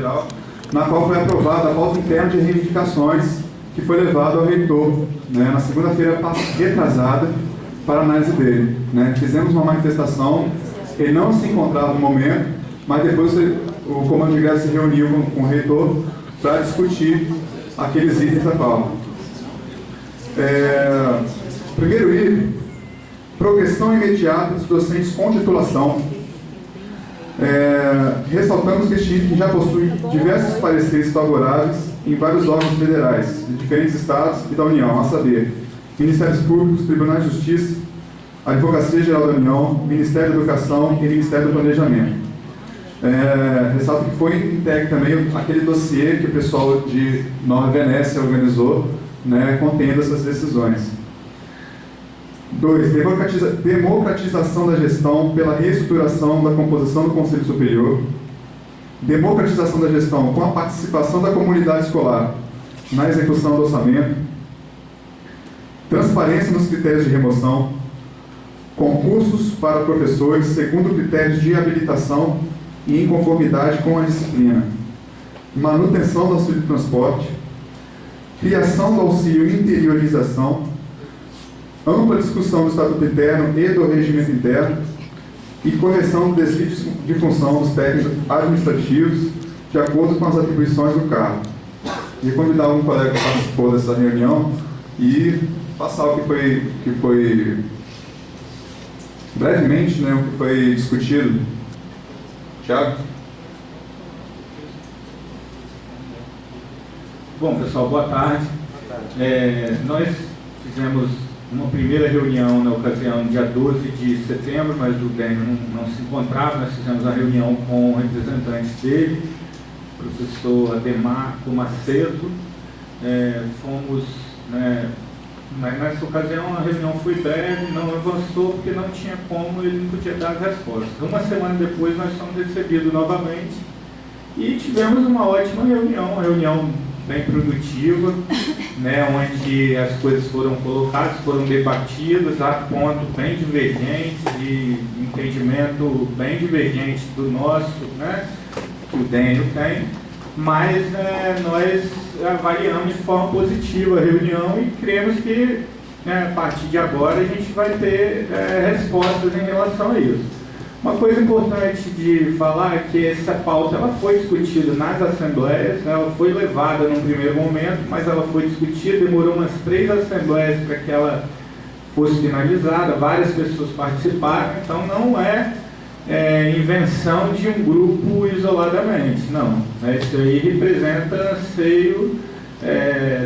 Geral, na qual foi aprovada a pauta interna de reivindicações que foi levado ao reitor, né, na segunda-feira retrasada, para análise dele. Né. Fizemos uma manifestação, ele não se encontrava no momento, mas depois o comando de greve se reuniu com o reitor para discutir aqueles itens da pauta. Primeiro item, progressão imediata dos docentes com titulação. Ressaltamos que este item já possui diversos pareceres favoráveis em vários órgãos federais, de diferentes estados e da União, a saber, Ministérios Públicos, Tribunais de Justiça, Advocacia Geral da União, Ministério da Educação e Ministério do Planejamento. Ressalto que foi entregue também aquele dossiê que o pessoal de Nova Venécia organizou, né, contendo essas decisões. 2. Democratização da gestão pela reestruturação da composição do Conselho Superior. Democratização da gestão com a participação da comunidade escolar na execução do orçamento. Transparência nos critérios de remoção. Concursos para professores segundo critérios de habilitação e em conformidade com a disciplina. Manutenção do auxílio de transporte. Criação do auxílio interiorização. Ampla discussão do Estatuto Interno e do Regimento Interno e correção do desvio de função dos técnicos administrativos de acordo com as atribuições do cargo. E convidar um colega que participou dessa reunião e passar o que foi brevemente, né, o que foi discutido. Tiago? Bom, pessoal, boa tarde. Nós fizemos uma primeira reunião na ocasião, dia 12 de setembro, mas o Dênio não se encontrava. Nós fizemos a reunião com o representante dele, o professor Ademarco Macedo. Fomos, né, mas nessa ocasião a reunião foi breve, não avançou porque não tinha como, ele não podia dar as respostas. Uma semana depois nós fomos recebidos novamente e tivemos uma ótima reunião, uma reunião bem produtiva, né, onde as coisas foram colocadas, foram debatidas a ponto bem divergente, de entendimento bem divergente do nosso, né, que o Dênio tem, mas nós avaliamos de forma positiva a reunião e cremos que, né, a partir de agora a gente vai ter respostas em relação a isso. Uma coisa importante de falar é que essa pauta ela foi discutida nas assembleias, ela foi levada num primeiro momento, mas ela foi discutida, demorou umas 3 assembleias para que ela fosse finalizada, várias pessoas participaram, então não é invenção de um grupo isoladamente, não. Isso aí representa anseio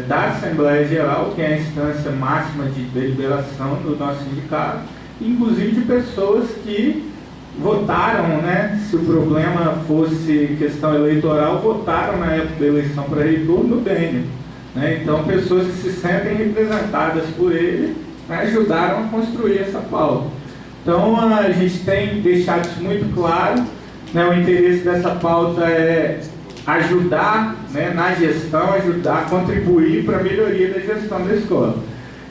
da Assembleia Geral, que é a instância máxima de deliberação do nosso sindicato, inclusive de pessoas que votaram, né, se o problema fosse questão eleitoral, votaram na época da eleição para reitor no Dênio. Né? Então, pessoas que se sentem representadas por ele, né, ajudaram a construir essa pauta. Então, a gente tem deixado isso muito claro, né, o interesse dessa pauta é ajudar, né, na gestão, ajudar, contribuir para a melhoria da gestão da escola.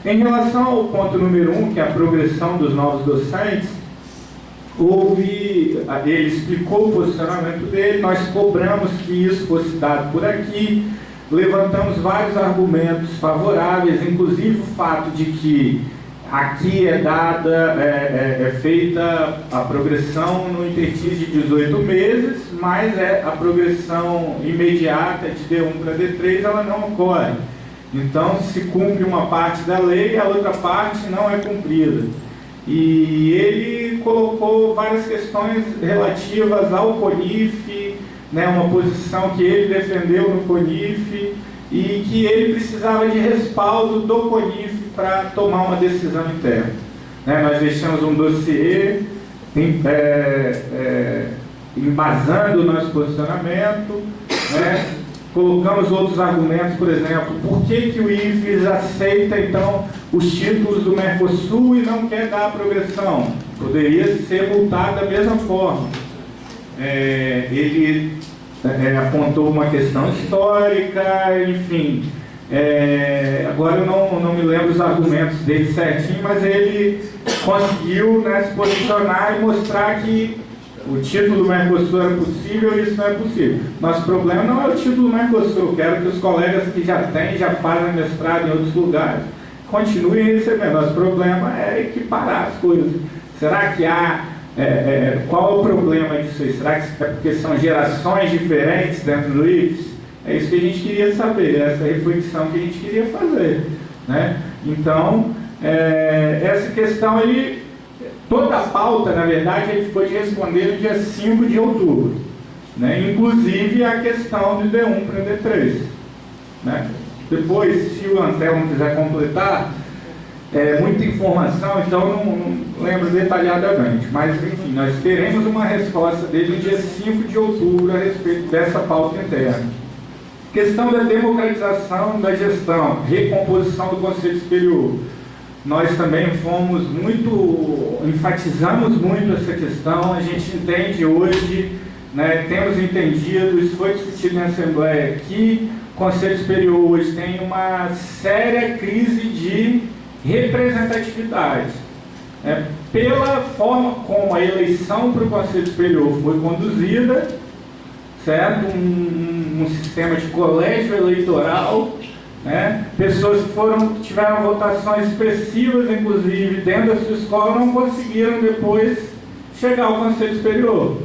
Em relação ao ponto número 1, que é a progressão dos novos docentes, ele explicou o posicionamento dele, nós cobramos que isso fosse dado por aqui, levantamos vários argumentos favoráveis, inclusive o fato de que aqui é feita a progressão no interstício de 18 meses, mas a progressão imediata de D1 para D3 ela não ocorre. Então se cumpre uma parte da lei e a outra parte não é cumprida. E ele colocou várias questões relativas ao CONIF, né, uma posição que ele defendeu no CONIF e que ele precisava de respaldo do CONIF para tomar uma decisão interna. Né, nós deixamos um dossiê embasando o nosso posicionamento, né, colocamos outros argumentos, por exemplo, por que o IFES aceita então os títulos do Mercosul e não quer dar a progressão? Poderia ser multado da mesma forma. Ele apontou uma questão histórica, enfim. Agora eu não me lembro os argumentos dele certinho, mas ele conseguiu, né, se posicionar e mostrar que O título do Mercosul era possível e isso não é possível. Nosso problema não é o título do Mercosul. Eu quero que os colegas que já têm, já fazem mestrado em outros lugares, continuem recebendo. Nosso problema é equiparar as coisas. Será que há... qual é o problema disso aí? Será que é porque são gerações diferentes dentro do IFES? É isso que a gente queria saber, essa reflexão que a gente queria fazer, né? Então, essa questão aí, toda a pauta, na verdade, ele ficou de responder no dia 5 de outubro, né? Inclusive a questão do D1 para o D3, né? Depois, se o Antelmo quiser completar, muita informação, então eu não lembro detalhadamente, mas enfim, nós teremos uma resposta dele no dia 5 de outubro a respeito dessa pauta interna. Questão da democratização da gestão, recomposição do Conselho Superior. Nós também enfatizamos muito essa questão, a gente entende hoje, né, temos entendido, isso foi discutido na Assembleia, que o Conselho Superior hoje tem uma séria crise de representatividade. Pela forma como a eleição para o Conselho Superior foi conduzida, certo? Um sistema de colégio eleitoral, né? Pessoas que tiveram votações expressivas, inclusive dentro da sua escola, não conseguiram depois chegar ao Conselho Superior,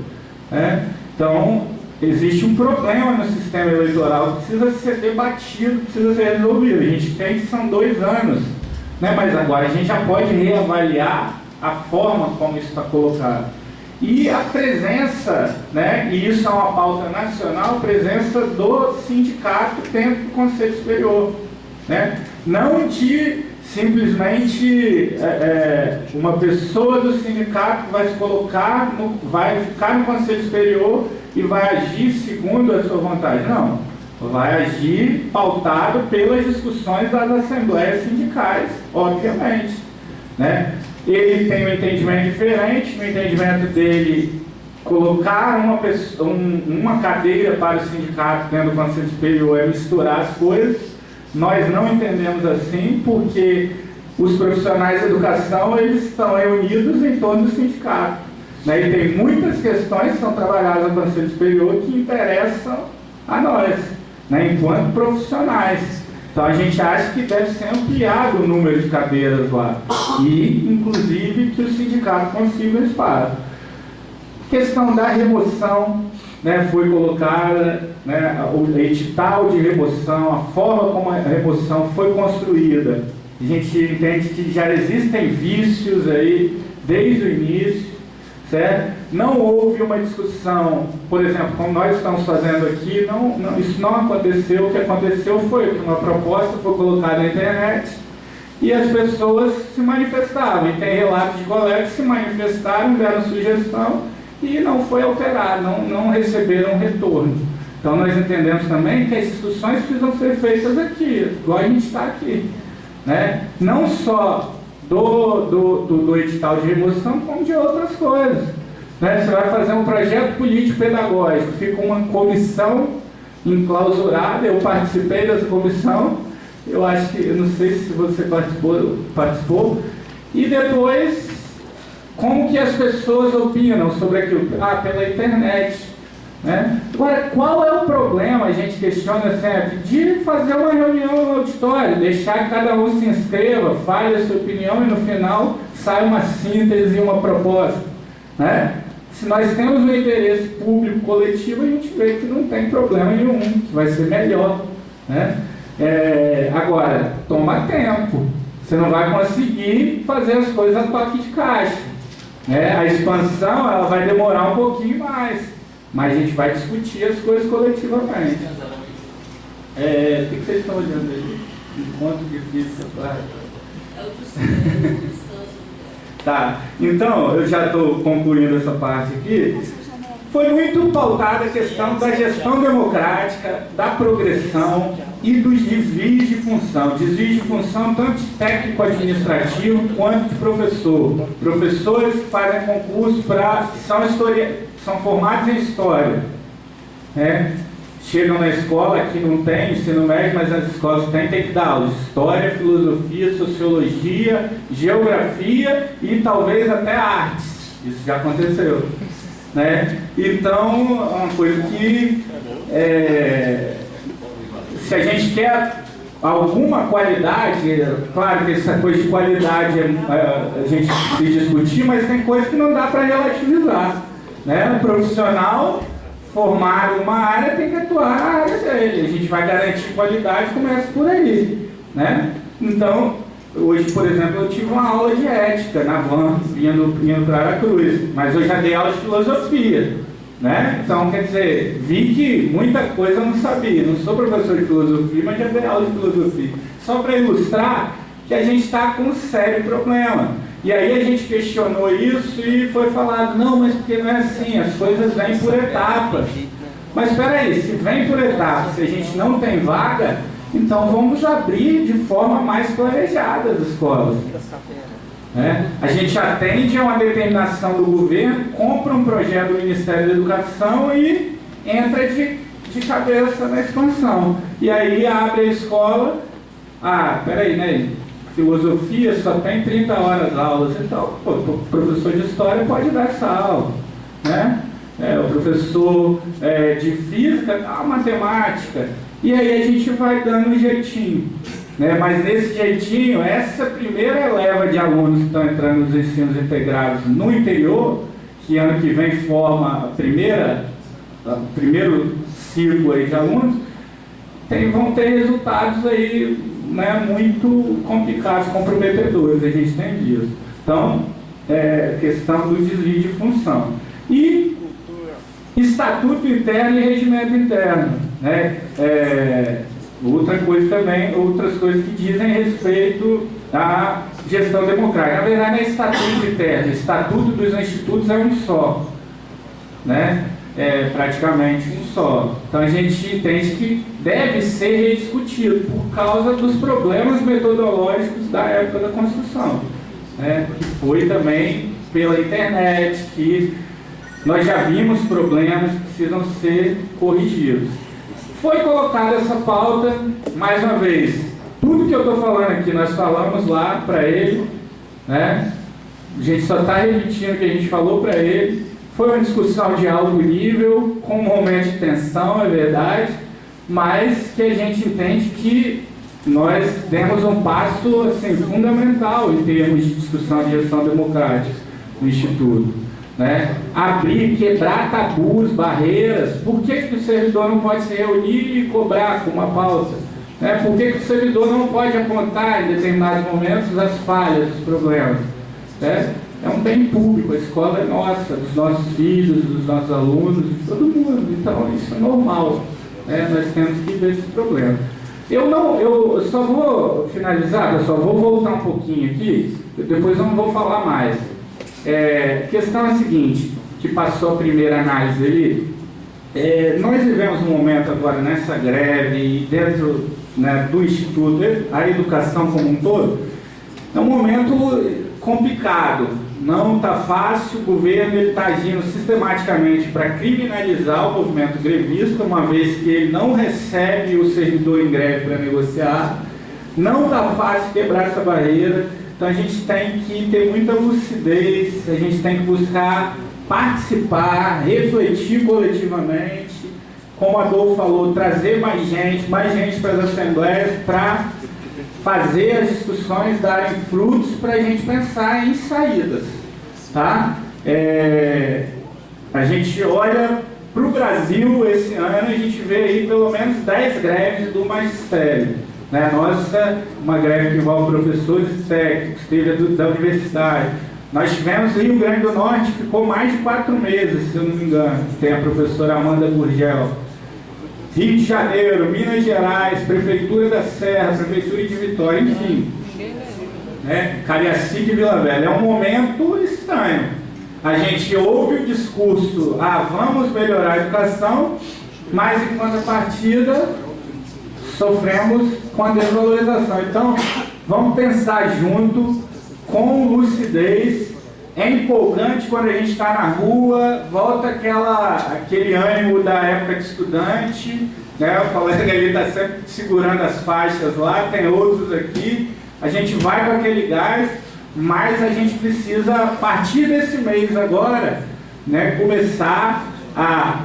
né? Então, existe um problema no sistema eleitoral que precisa ser debatido, precisa ser resolvido. A gente tem que são 2 anos, né? Mas agora a gente já pode reavaliar a forma como isso está colocado. E a presença, né, e isso é uma pauta nacional, a presença do sindicato dentro do Conselho Superior, né? Não de simplesmente uma pessoa do sindicato vai se colocar, vai ficar no Conselho Superior e vai agir segundo a sua vontade. Não, vai agir pautado pelas discussões das assembleias sindicais, obviamente, né? Ele tem um entendimento diferente, no entendimento dele, colocar uma cadeira para o sindicato dentro do Conselho Superior é misturar as coisas. Nós não entendemos assim, porque os profissionais de educação, eles estão reunidos em torno do sindicato, né? E tem muitas questões que são trabalhadas no Conselho Superior que interessam a nós, né, enquanto profissionais. Então a gente acha que deve ser ampliado o número de cadeiras lá e, inclusive, que o sindicato consiga um espaço. Questão da remoção, né, foi colocada, né, o edital de remoção, a forma como a remoção foi construída. A gente entende que já existem vícios aí desde o início, certo? Não houve uma discussão, por exemplo, como nós estamos fazendo aqui, isso não aconteceu. O que aconteceu foi que uma proposta foi colocada na internet e as pessoas se manifestavam. E tem relatos de colegas que se manifestaram, deram sugestão e não foi alterado, não receberam retorno. Então nós entendemos também que as discussões precisam ser feitas aqui, igual a gente está aqui, né? Não só do edital de remoção, como de outras coisas, né? Você vai fazer um projeto político-pedagógico, fica uma comissão enclausurada, eu participei dessa comissão, eu acho que, eu não sei se você participou, e depois, como que as pessoas opinam sobre aquilo? Pela internet, né? Agora, qual é o problema, a gente questiona sempre, de fazer uma reunião no auditório, deixar que cada um se inscreva, fale a sua opinião e no final sai uma síntese e uma proposta, né? Se nós temos um interesse público coletivo, a gente vê que não tem problema nenhum, que vai ser melhor, né? Agora, toma tempo, você não vai conseguir fazer as coisas a toque de caixa, né? A expansão, ela vai demorar um pouquinho mais, mas a gente vai discutir as coisas coletivamente. O que vocês estão olhando aí? Enquanto difícil essa parte. É o descanso. Tá, então, eu já estou concluindo essa parte aqui. Foi muito pautada a questão da gestão democrática, da progressão e dos desvios de função. Desvios de função tanto de técnico-administrativo quanto de professor. Professores que fazem concurso são formados em história, né? Chegam na escola, aqui não tem ensino médio, mas nas escolas tem que dar aula de história, filosofia, sociologia, geografia e talvez até artes. Isso já aconteceu, né? Então, é uma coisa que, se a gente quer alguma qualidade, claro que essa coisa de qualidade a gente se discutir, mas tem coisa que não dá para relativizar, né? Um profissional formado em uma área tem que atuar na área dele. A gente vai garantir qualidade, começa por aí, né? Então, hoje, por exemplo, eu tive uma aula de ética na van, indo para Aracruz, mas eu já dei aula de filosofia, né? Então, quer dizer, vi que muita coisa eu não sabia. Não sou professor de filosofia, mas já dei aula de filosofia. Só para ilustrar que a gente está com um sério problema. E aí a gente questionou isso e foi falado, não, mas porque não é assim, as coisas vêm por etapas. Mas espera aí, se vem por etapas, se a gente não tem vaga, então vamos abrir de forma mais planejada as escolas. A gente atende a uma determinação do governo, compra um projeto do Ministério da Educação e entra de cabeça na expansão. E aí abre a escola, peraí, né? Filosofia só tem 30 horas aulas, então o professor de história pode dar essa aula, né? O professor de física dá matemática, e aí a gente vai dando um jeitinho, né? Mas nesse jeitinho, essa primeira leva de alunos que estão entrando nos ensinos integrados no interior, que ano que vem forma o primeiro ciclo aí de alunos, vão ter resultados aí, né, muito complicados, comprometedores, a gente tem visto. Então, questão do desvio de função. E estatuto interno e regimento interno, né? Outra coisa também, outras coisas que dizem respeito à gestão democrática. Na verdade, é estatuto interno. O estatuto dos institutos é um só, né? Praticamente um só. Então a gente entende que deve ser rediscutido por causa dos problemas metodológicos da época da construção, né? Que foi também pela internet, que nós já vimos problemas que precisam ser corrigidos. Foi colocada essa pauta, mais uma vez, tudo que eu estou falando aqui, nós falamos lá para ele, né? A gente só está repetindo o que a gente falou para ele. Foi uma discussão de alto nível, com um momento de tensão, é verdade, mas que a gente entende que nós demos um passo assim, fundamental em termos de discussão de gestão democrática no Instituto, né? Abrir, quebrar tabus, barreiras. Por que o servidor não pode se reunir e cobrar com uma pauta? Né? Por que o servidor não pode apontar em determinados momentos as falhas, os problemas? Né? É um bem público, a escola é nossa, dos nossos filhos, dos nossos alunos, de todo mundo. Então isso é normal, né? Nós temos que ver esse problema. Eu só vou finalizar, pessoal, vou voltar um pouquinho aqui, depois eu não vou falar mais. A questão é a seguinte, que passou a primeira análise ali, nós vivemos um momento agora nessa greve e dentro, né, do Instituto, a educação como um todo, é um momento complicado. Não está fácil, o governo está agindo sistematicamente para criminalizar o movimento grevista, uma vez que ele não recebe o servidor em greve para negociar. Não está fácil quebrar essa barreira, então a gente tem que ter muita lucidez, a gente tem que buscar participar, refletir coletivamente, como a Adolfo falou, trazer mais gente para as assembleias, para fazer as discussões darem frutos para a gente pensar em saídas, tá? A gente olha para o Brasil esse ano, a gente vê aí pelo menos 10 greves do magistério, né? Nossa, uma greve que envolve professores técnicos, teve da universidade. Nós tivemos Rio Grande do Norte, ficou mais de 4 meses, se eu não me engano, tem a professora Amanda Gurgel. Rio de Janeiro, Minas Gerais, Prefeitura da Serra, Prefeitura de Vitória, enfim, né? Cariacica e Vila Velha. É um momento estranho. A gente ouve o discurso, vamos melhorar a educação, mas em contrapartida sofremos com a desvalorização. Então, vamos pensar junto, com lucidez. É empolgante quando a gente está na rua, volta aquele ânimo da época de estudante, né? O colega ali está sempre segurando as faixas lá, tem outros aqui, a gente vai com aquele gás, mas a gente precisa, a partir desse mês agora, né, começar a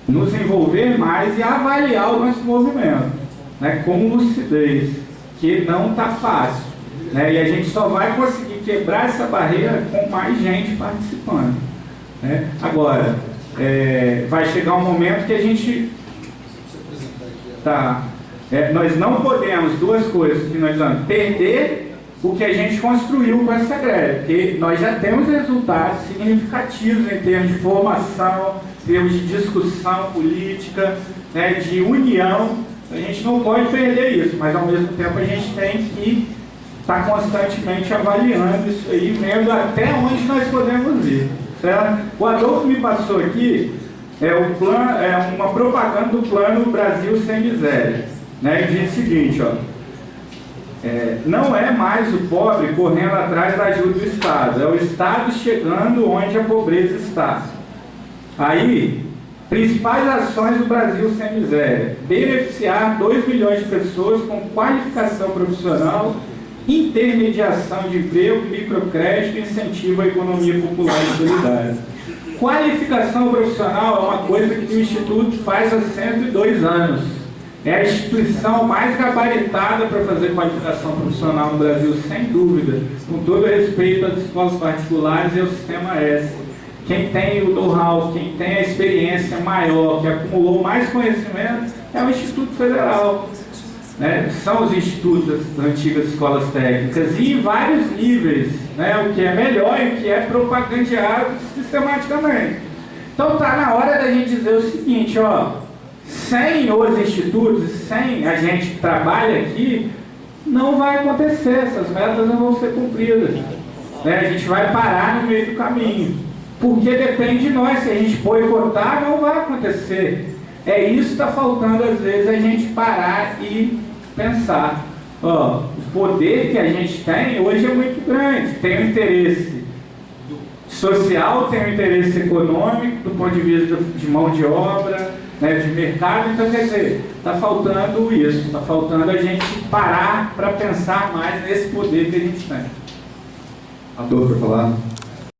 nos envolver mais e avaliar o nosso movimento, né, com lucidez, que não está fácil, né, e a gente só vai conseguir quebrar essa barreira com mais gente participando, né. Agora, vai chegar um momento que a gente nós não podemos, duas coisas, finalizando, perder o que a gente construiu com essa greve, porque nós já temos resultados significativos em termos de formação, em termos de discussão política, né, de união. A gente não pode perder isso, mas ao mesmo tempo a gente tem que estar constantemente avaliando isso aí, vendo até onde nós podemos ir. Certo? O Adolfo me passou aqui uma propaganda do Plano Brasil Sem Miséria, né, e diz o seguinte, ó, não é mais o pobre correndo atrás da ajuda do Estado, é o Estado chegando onde a pobreza está. Aí, principais ações do Brasil Sem Miséria: beneficiar 2 milhões de pessoas com qualificação profissional, intermediação de emprego, microcrédito e incentivo à economia popular e solidária. Qualificação profissional é uma coisa que o Instituto faz há 102 anos. É a instituição mais gabaritada para fazer qualificação profissional no Brasil, sem dúvida, com todo respeito às escolas particulares e ao Sistema S. Quem tem o know-how, quem tem a experiência maior, que acumulou mais conhecimento, é o Instituto Federal. Né? São os institutos das antigas escolas técnicas, e em vários níveis, né? O que é melhor e o que é propagandeado sistematicamente. Então está na hora da gente dizer o seguinte, ó, sem os institutos, sem a gente que trabalha aqui, não vai acontecer, essas metas não vão ser cumpridas, né? A gente vai parar no meio do caminho, porque depende de nós. Se a gente boicotar, não vai acontecer. É isso que está faltando às vezes, a gente parar e pensar. Ó, o poder que a gente tem hoje é muito grande, tem um interesse social, tem um interesse econômico, do ponto de vista de mão de obra, né, de mercado. Então, quer dizer, está faltando isso, está faltando a gente parar para pensar mais nesse poder que a gente tem. Adolfo, para falar.